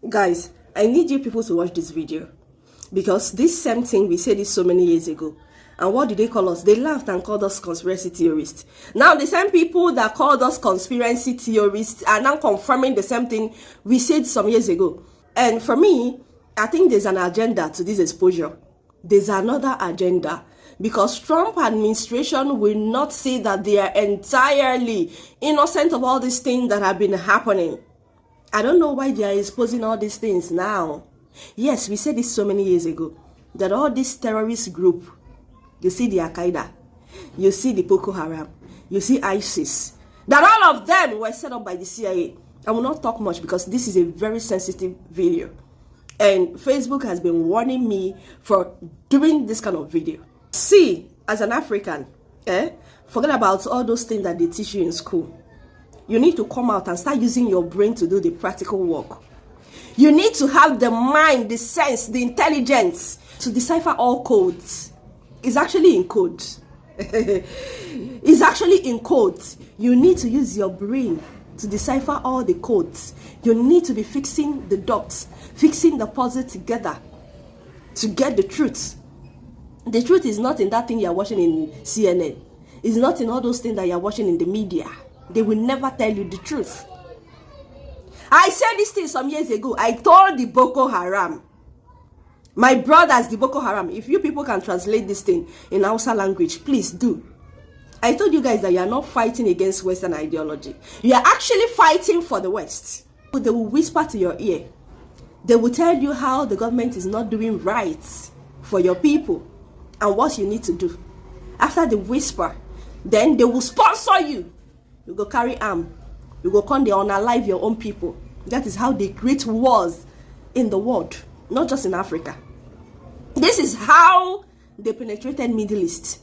Guys, I need you people to watch this video because this same thing we said this so many years ago. And what did they call us? They laughed and called us conspiracy theorists. Now the same people that called us conspiracy theorists are now confirming the same thing we said some years ago. And for me, I think there's an agenda to this exposure. There's another agenda, because Trump administration will not say that they are entirely innocent of all these things that have been happening. I don't know why they are exposing all these things now. Yes, we said this so many years ago, that all this terrorist group, you see the Al-Qaeda, you see the Boko Haram, you see ISIS, that all of them were set up by the CIA. I will not talk much because this is a very sensitive video. And Facebook has been warning me for doing this kind of video. See, as an African, forget about all those things that they teach you in school. You need to come out and start using your brain to do the practical work. You need to have the mind, the sense, the intelligence to decipher all codes. It's actually in code. It's actually in code. You need to use your brain to decipher all the codes. You need to be fixing the dots, fixing the puzzle together to get the truth. The truth is not in that thing you're watching in CNN. It's not in all those things that you're watching in the media. They will never tell you the truth. I said this thing some years ago. I told the Boko Haram, my brothers, the Boko Haram, if you people can translate this thing in Hausa language, please do. I told you guys that you are not fighting against Western ideology. You are actually fighting for the West. They will whisper to your ear. They will tell you how the government is not doing right for your people and what you need to do. After the whisper, then they will sponsor you. You go carry arm. You go come there unalive your own people. That is how they create wars in the world, not just in Africa. This is how they penetrated Middle East.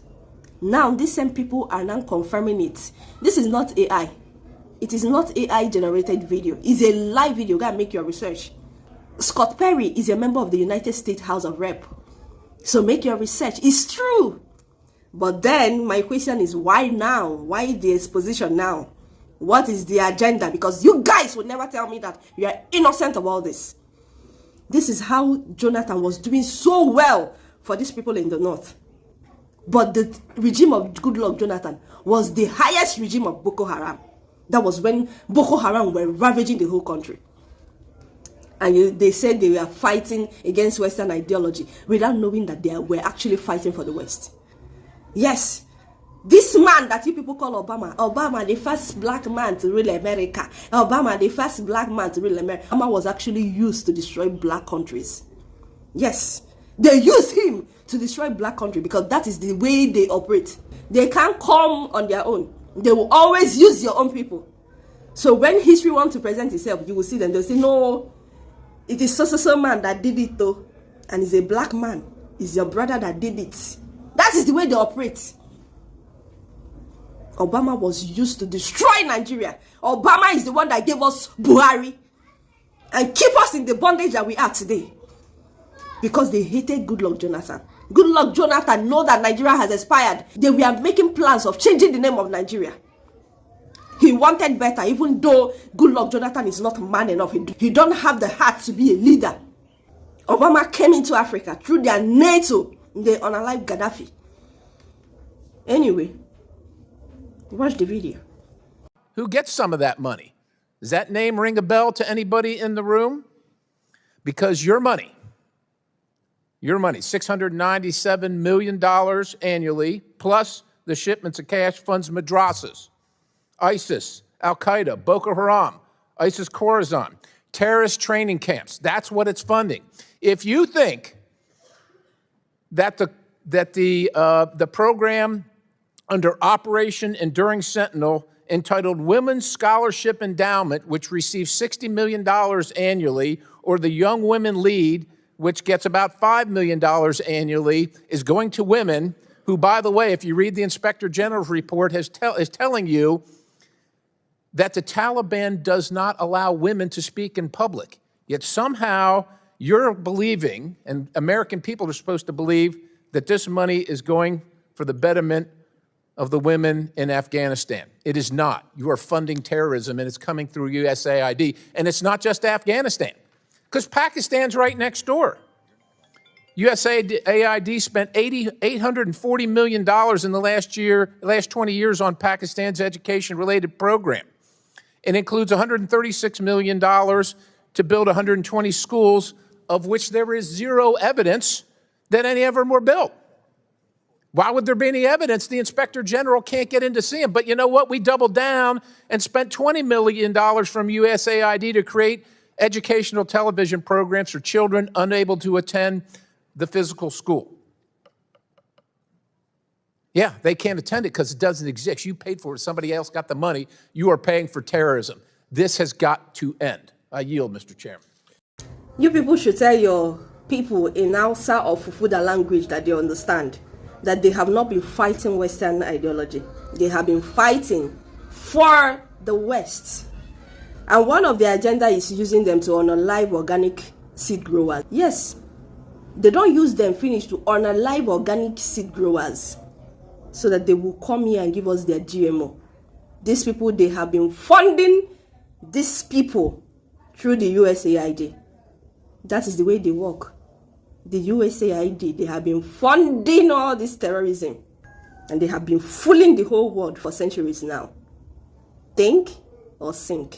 Now, these same people are now confirming it. This is not AI. It is not AI generated video. It's a live video. Go and make your research. Scott Perry is a member of the United States House of Rep. So make your research. It's true. But then my question is, why now? Why the exposition now? What is the agenda? Because you guys would never tell me that you are innocent of all this. This is how Jonathan was doing so well for these people in the north. But the regime of Goodluck Jonathan was the highest regime of Boko Haram. That was when Boko Haram were ravaging the whole country. And they said they were fighting against Western ideology without knowing that they were actually fighting for the West. Yes, this man that you people call Obama, the first black man to rule America, Obama, the first black man to rule America, Obama was actually used to destroy black countries. Yes, they use him to destroy black country because that is the way they operate. They can't come on their own. They will always use your own people. So when history wants to present itself, you will see them. They'll say, no, it is so man that did it though. And it's a black man. It's your brother that did it. That is the way they operate. Obama was used to destroy Nigeria. Obama is the one that gave us Buhari and keep us in the bondage that we are today. Because they hated Goodluck Jonathan. Goodluck Jonathan know that Nigeria has expired. They were making plans of changing the name of Nigeria. He wanted better, even though Goodluck Jonathan is not man enough. He don't have the heart to be a leader. Obama came into Africa through their NATO. They unalived Gaddafi. Anyway, watch the video. Who gets some of that money? Does that name ring a bell to anybody in the room? Because your money, $697 million annually, plus the shipments of cash funds madrasas, ISIS, Al-Qaeda, Boko Haram, ISIS Khorasan, terrorist training camps. That's what it's funding. If you think that the program under Operation Enduring Sentinel, entitled Women's Scholarship Endowment, which receives $60 million annually, or the Young Women Lead, which gets about $5 million annually, is going to women who, by the way, if you read the Inspector General's report, is telling you that the Taliban does not allow women to speak in public. Yet somehow you're believing, and American people are supposed to believe, that this money is going for the betterment of the women in Afghanistan. It is not. You are funding terrorism, and it's coming through USAID. And it's not just Afghanistan. because Pakistan's right next door. USAID spent $840 million in the last 20 years on Pakistan's education-related program. It includes $136 million to build 120 schools, of which there is zero evidence that any of them were built. Why would there be any evidence? The Inspector General can't get in to see them. But you know what? We doubled down and spent $20 million from USAID to create educational television programs for children unable to attend the physical school. Yeah, they can't attend it because it doesn't exist. You paid for it. Somebody else got the money. You are paying for terrorism. This has got to end. I yield, Mr. Chairman. You people should tell your people in Hausa or Fufuda language that they understand that they have not been fighting Western ideology. They have been fighting for the West. And one of their agenda is using them to honor live organic seed growers. Yes, they don't use them finish to honor live organic seed growers so that they will come here and give us their GMO. These people, they have been funding these people through the USAID. That is the way they work. The USAID, they have been funding all this terrorism. And they have been fooling the whole world for centuries now. Think or sink.